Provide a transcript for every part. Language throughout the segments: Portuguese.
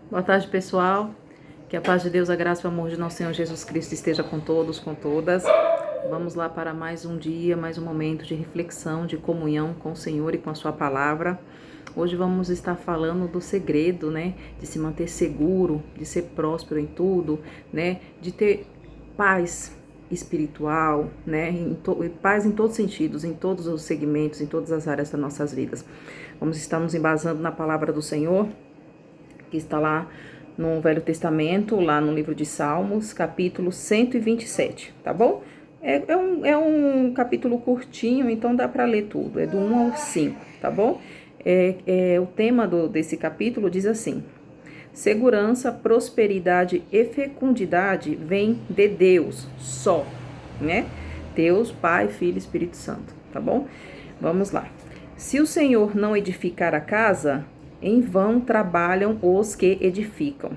Boa tarde, pessoal. Que a paz de Deus, a graça e o amor de nosso Senhor Jesus Cristo esteja com todos, com todas. Vamos lá para mais um dia, mais um momento de reflexão, de comunhão com o Senhor e com a sua palavra. Hoje vamos estar falando do segredo, né? De se manter seguro, de ser próspero em tudo, né? De ter paz espiritual, né? Paz em todos os sentidos, em todos os segmentos, em todas as áreas das nossas vidas. Vamos estar nos embasando na palavra do Senhor, que está lá no Velho Testamento, lá no livro de Salmos, capítulo 127, tá bom? É um capítulo curtinho, então dá para ler tudo, é do 1 ao 5, tá bom? O tema desse capítulo diz assim: segurança, prosperidade e fecundidade vem de Deus só, né? Deus, Pai, Filho e Espírito Santo, tá bom? Vamos lá. Se o Senhor não edificar a casa, em vão trabalham os que edificam.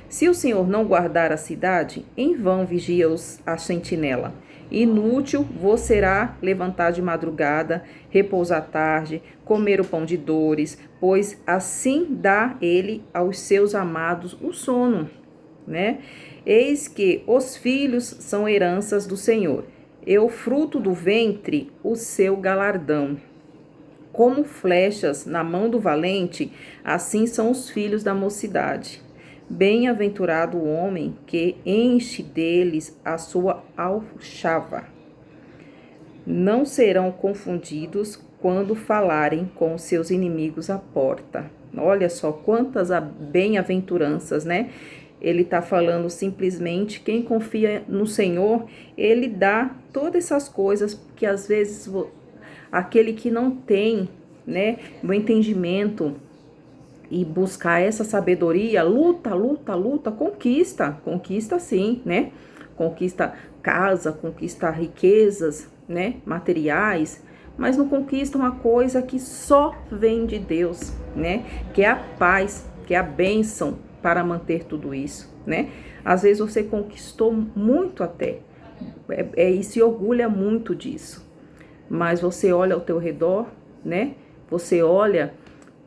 Se o Senhor não guardar a cidade, em vão vigia a sentinela. Inútil vos será levantar de madrugada, repousar tarde, comer o pão de dores, pois assim dá ele aos seus amados o sono, né? Eis que os filhos são heranças do Senhor, e o fruto do ventre o seu galardão. Como flechas na mão do valente, assim são os filhos da mocidade. Bem-aventurado o homem que enche deles a sua alchava. Não serão confundidos quando falarem com seus inimigos à porta. Olha só quantas bem-aventuranças, né? Ele está falando simplesmente, quem confia no Senhor, ele dá todas essas coisas que às vezes aquele que não tem, né, o entendimento e buscar essa sabedoria, luta, conquista sim, né? Conquista casa, conquista riquezas, né, materiais, mas não conquista uma coisa que só vem de Deus, né? Que é a paz, que é a bênção para manter tudo isso, né? Às vezes você conquistou muito até, e se orgulha muito disso. Mas você olha ao teu redor, né? Você olha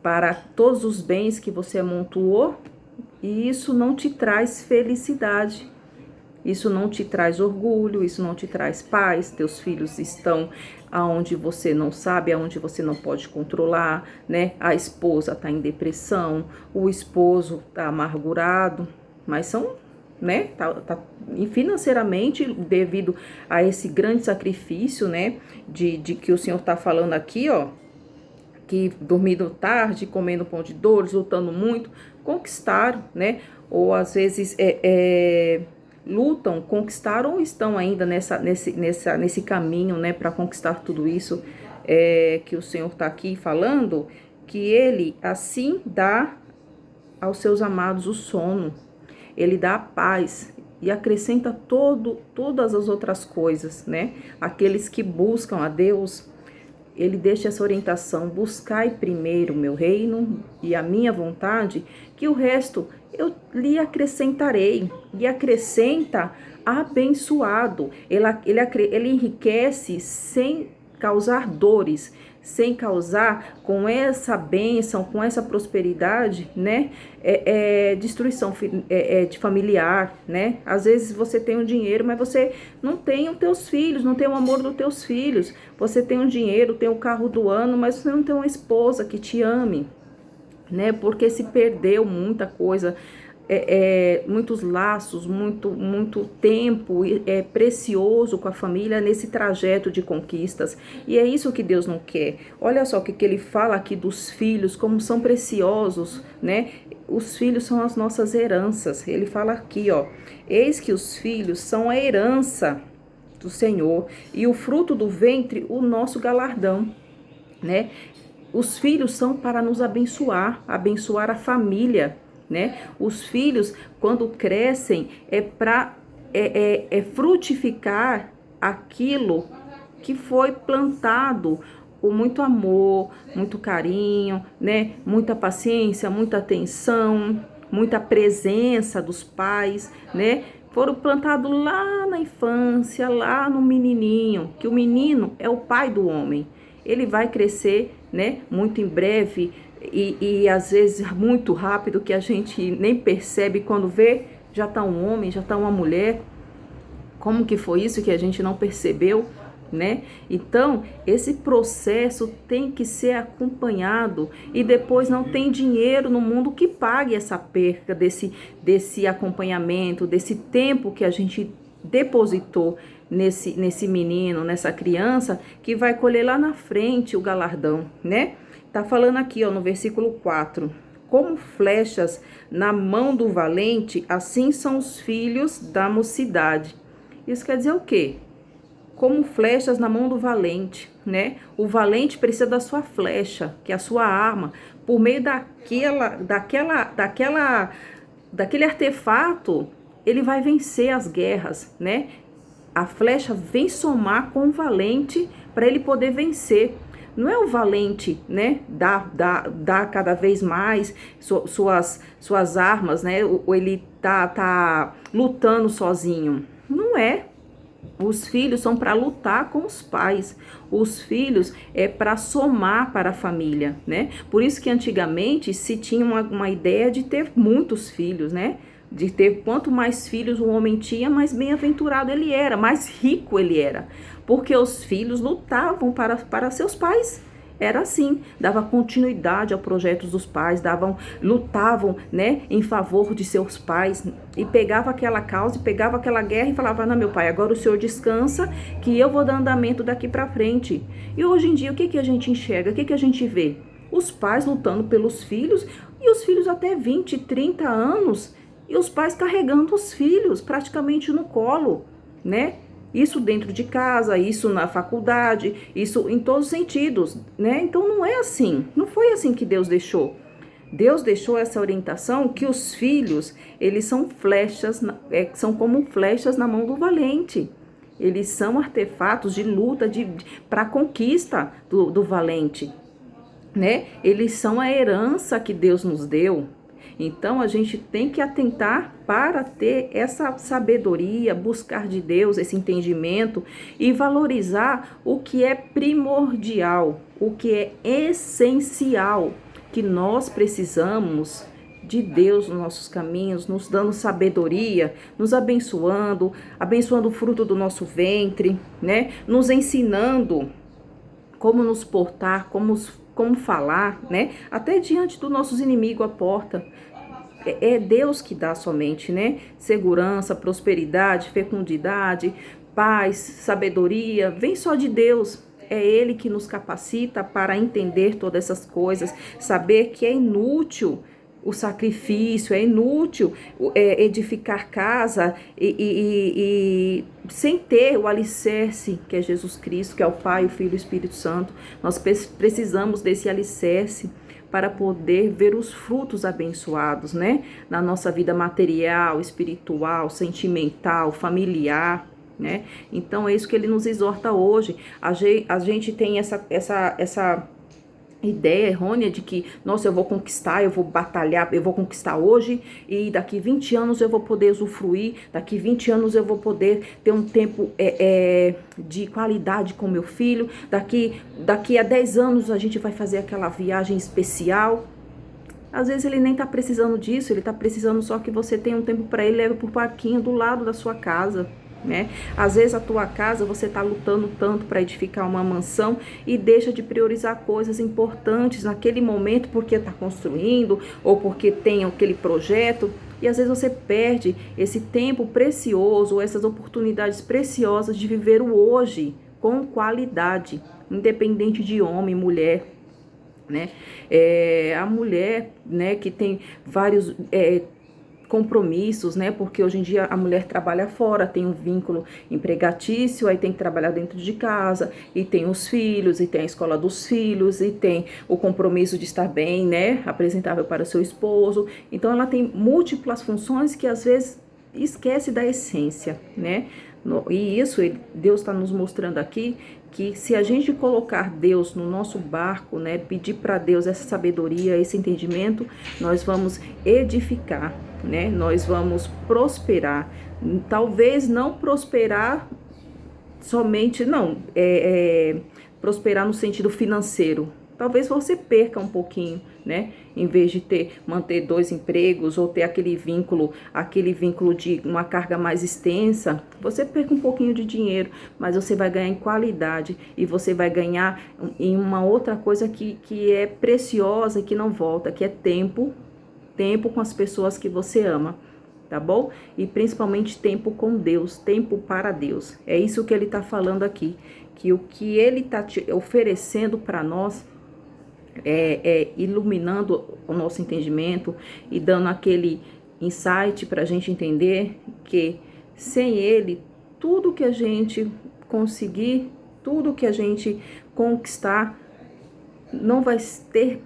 para todos os bens que você amontoou e isso não te traz felicidade. Isso não te traz orgulho, isso não te traz paz. Teus filhos estão aonde você não sabe, aonde você não pode controlar, né? A esposa está em depressão, o esposo está amargurado, mas são, né? Financeiramente, devido a esse grande sacrifício, né? De que o Senhor está falando aqui, ó, que dormindo tarde, comendo pão de dores, lutando muito, conquistaram, né? Ou às vezes lutam, conquistaram ou estão ainda nesse caminho, né? Para conquistar tudo isso que o Senhor está aqui falando, que Ele assim dá aos seus amados o sono. Ele dá a paz e acrescenta todas as outras coisas, né? Aqueles que buscam a Deus, ele deixa essa orientação: buscai primeiro o meu reino e a minha vontade, que o resto eu lhe acrescentarei. E acrescenta abençoado. Ele enriquece sem causar dores, sem causar com essa bênção, com essa prosperidade, né? Destruição de familiar, né? Às vezes você tem um dinheiro, mas você não tem os teus filhos, não tem o amor dos teus filhos. Você tem um dinheiro, tem o carro do ano, mas você não tem uma esposa que te ame, né? Porque se perdeu muita coisa, muitos laços, muito tempo precioso com a família nesse trajeto de conquistas. E é isso que Deus não quer. Olha só o que ele fala aqui dos filhos, como são preciosos, né? Os filhos são as nossas heranças. Ele fala aqui, ó: eis que os filhos são a herança do Senhor e o fruto do ventre o nosso galardão, né? Os filhos são para nos abençoar a família, né? Os filhos, quando crescem, é para frutificar aquilo que foi plantado com muito amor, muito carinho, né? Muita paciência, muita atenção, muita presença dos pais, né? Foram plantados lá na infância, lá no menininho, que o menino é o pai do homem. Ele vai crescer, né? Muito em breve, e às vezes muito rápido que a gente nem percebe, quando vê, já está um homem, já está uma mulher. Como que foi isso que a gente não percebeu, né? Então, esse processo tem que ser acompanhado, e depois não tem dinheiro no mundo que pague essa perca desse acompanhamento, desse tempo que a gente depositou nesse menino, nessa criança, que vai colher lá na frente o galardão, né? Tá falando aqui, ó, no versículo 4. Como flechas na mão do valente, assim são os filhos da mocidade. Isso quer dizer o quê? Como flechas na mão do valente, né? O valente precisa da sua flecha, que é a sua arma. Por meio daquele artefato, ele vai vencer as guerras, né? A flecha vem somar com o valente para ele poder vencer. Não é o valente, né, dá cada vez mais suas armas, né, ou ele tá lutando sozinho. Não é. Os filhos são para lutar com os pais. Os filhos é para somar para a família, né? Por isso que antigamente se tinha uma ideia de ter muitos filhos, né? De ter quanto mais filhos o homem tinha, mais bem-aventurado ele era, mais rico ele era. Porque os filhos lutavam para seus pais. Era assim, dava continuidade ao projeto dos pais, lutavam, né, em favor de seus pais, e pegava aquela causa, e pegava aquela guerra e falava: não, meu pai, agora o senhor descansa, que eu vou dar andamento daqui para frente. E hoje em dia, o que a gente enxerga, o que a gente vê? Os pais lutando pelos filhos, e os filhos até 20, 30 anos, e os pais carregando os filhos praticamente no colo, né? Isso dentro de casa, isso na faculdade, isso em todos os sentidos, né? Então não é assim, não foi assim que Deus deixou. Deus deixou essa orientação que os filhos, eles são flechas, são como flechas na mão do valente. Eles são artefatos de luta, para a conquista do valente, né? Eles são a herança que Deus nos deu. Então, a gente tem que atentar para ter essa sabedoria, buscar de Deus esse entendimento e valorizar o que é primordial, o que é essencial, que nós precisamos de Deus nos nossos caminhos, nos dando sabedoria, nos abençoando o fruto do nosso ventre, né? Nos ensinando como nos portar, como falar, né? Até diante dos nossos inimigos à porta. É Deus que dá somente, né? Segurança, prosperidade, fecundidade, paz, sabedoria. Vem só de Deus. É Ele que nos capacita para entender todas essas coisas. Saber que é inútil o sacrifício, é inútil edificar casa e sem ter o alicerce, que é Jesus Cristo, que é o Pai, o Filho e o Espírito Santo. Nós precisamos desse alicerce para poder ver os frutos abençoados, né? Na nossa vida material, espiritual, sentimental, familiar, né? Então é isso que ele nos exorta hoje. A gente tem essa ideia errônea de que, nossa, eu vou conquistar, eu vou batalhar, eu vou conquistar hoje e daqui 20 anos eu vou poder usufruir, daqui 20 anos eu vou poder ter um tempo de qualidade com meu filho, daqui a 10 anos a gente vai fazer aquela viagem especial. Às vezes ele nem tá precisando disso, ele tá precisando só que você tenha um tempo para ele, leve pro parquinho do lado da sua casa, né? Às vezes a tua casa você está lutando tanto para edificar uma mansão e deixa de priorizar coisas importantes naquele momento porque está construindo ou porque tem aquele projeto, e às vezes você perde esse tempo precioso, essas oportunidades preciosas de viver o hoje com qualidade, independente de homem, mulher, né? A mulher, né, que tem vários compromissos, né? Porque hoje em dia a mulher trabalha fora, tem um vínculo empregatício, aí tem que trabalhar dentro de casa, e tem os filhos, e tem a escola dos filhos, e tem o compromisso de estar bem, né? Apresentável para o seu esposo. Então ela tem múltiplas funções que às vezes esquece da essência, né? E isso Deus está nos mostrando aqui, que se a gente colocar Deus no nosso barco, né, pedir para Deus essa sabedoria, esse entendimento, nós vamos edificar, né, nós vamos prosperar. Talvez não prosperar somente, não, prosperar no sentido financeiro, talvez você perca um pouquinho, né? Em vez de manter 2 empregos ou ter aquele vínculo de uma carga mais extensa, você perca um pouquinho de dinheiro, mas você vai ganhar em qualidade e você vai ganhar em uma outra coisa que é preciosa e que não volta, que é tempo com as pessoas que você ama. Tá bom? E principalmente tempo com Deus, tempo para Deus. É isso que ele está falando aqui, que o que ele está te oferecendo para nós é iluminando o nosso entendimento e dando aquele insight para a gente entender que sem ele, tudo que a gente conseguir, tudo que a gente conquistar, não vai ter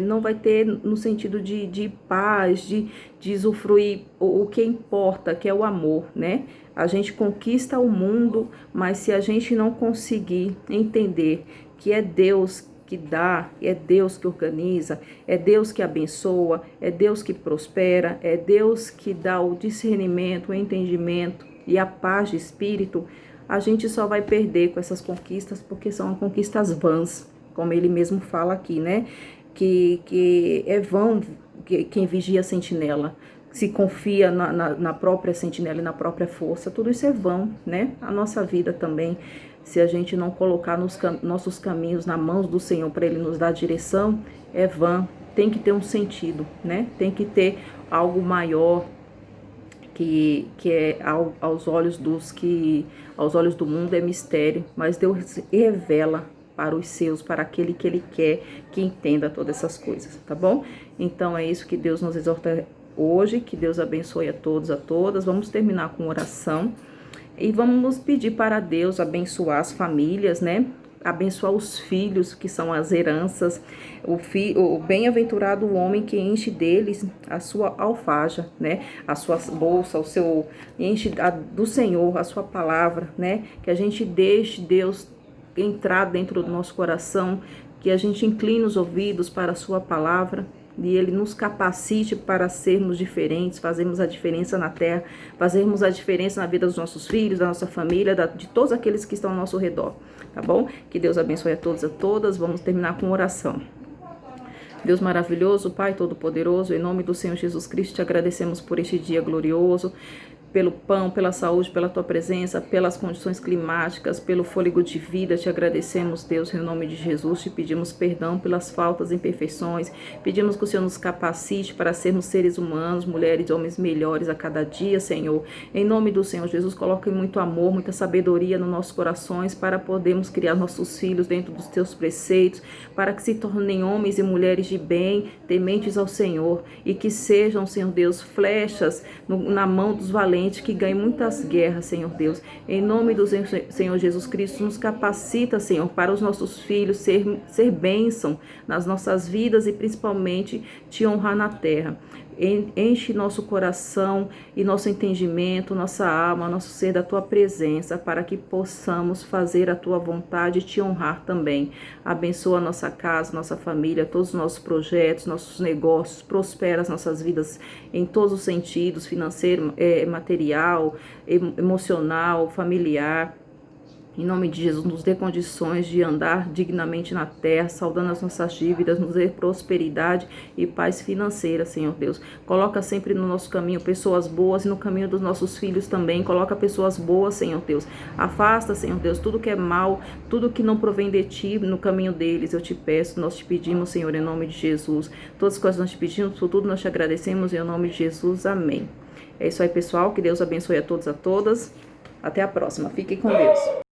não vai ter no sentido de paz, de usufruir o que importa, que é o amor, né? A gente conquista o mundo, mas se a gente não conseguir entender que é Deus que dá, é Deus que organiza, é Deus que abençoa, é Deus que prospera, é Deus que dá o discernimento, o entendimento e a paz de espírito, a gente só vai perder com essas conquistas, porque são conquistas vãs, como ele mesmo fala aqui, né? Que é vão quem vigia a sentinela, se confia na própria sentinela e na própria força, tudo isso é vão, né? A nossa vida também, se a gente não colocar nossos caminhos nas mãos do Senhor para Ele nos dar direção, é vã, tem que ter um sentido, né? Tem que ter algo maior, que é aos olhos do mundo é mistério, mas Deus revela para os seus, para aquele que Ele quer que entenda todas essas coisas, tá bom? Então é isso que Deus nos exorta hoje, que Deus abençoe a todos, a todas. Vamos terminar com oração e vamos pedir para Deus abençoar as famílias, né? Abençoar os filhos, que são as heranças, o bem-aventurado homem que enche deles a sua alfaixa, né? A sua bolsa, enche do Senhor, a sua palavra, né? Que a gente deixe Deus entrar dentro do nosso coração, que a gente incline os ouvidos para a sua palavra e Ele nos capacite para sermos diferentes, fazermos a diferença na terra, fazermos a diferença na vida dos nossos filhos, da nossa família, de todos aqueles que estão ao nosso redor, tá bom? Que Deus abençoe a todos e a todas. Vamos terminar com oração. Deus maravilhoso, Pai todo-poderoso, em nome do Senhor Jesus Cristo, te agradecemos por este dia glorioso, pelo pão, pela saúde, pela tua presença, pelas condições climáticas, pelo fôlego de vida. Te agradecemos, Deus, em nome de Jesus. Te pedimos perdão pelas faltas e imperfeições. Pedimos que o Senhor nos capacite para sermos seres humanos, mulheres e homens melhores a cada dia, Senhor. Em nome do Senhor Jesus, coloque muito amor, muita sabedoria nos nossos corações para podermos criar nossos filhos dentro dos teus preceitos, para que se tornem homens e mulheres de bem, tementes ao Senhor, e que sejam, Senhor Deus, flechas na mão dos valentes, que ganhe muitas guerras, Senhor Deus. Em nome do Senhor Jesus Cristo, nos capacita, Senhor, para os nossos filhos ser bênção nas nossas vidas e principalmente te honrar na terra. Enche nosso coração e nosso entendimento, nossa alma, nosso ser da tua presença, para que possamos fazer a tua vontade e te honrar também. Abençoa a nossa casa, nossa família, todos os nossos projetos, nossos negócios, prospera as nossas vidas em todos os sentidos, financeiro, material, emocional, familiar. Em nome de Jesus, nos dê condições de andar dignamente na terra, saldando as nossas dívidas, nos dê prosperidade e paz financeira, Senhor Deus. Coloca sempre no nosso caminho pessoas boas e no caminho dos nossos filhos também. Coloca pessoas boas, Senhor Deus. Afasta, Senhor Deus, tudo que é mal, tudo que não provém de Ti no caminho deles. Eu te peço, nós te pedimos, Senhor, em nome de Jesus. Todas as coisas nós te pedimos, por tudo nós te agradecemos, em nome de Jesus. Amém. É isso aí, pessoal. Que Deus abençoe a todos, a todas. Até a próxima. Fiquem com Deus.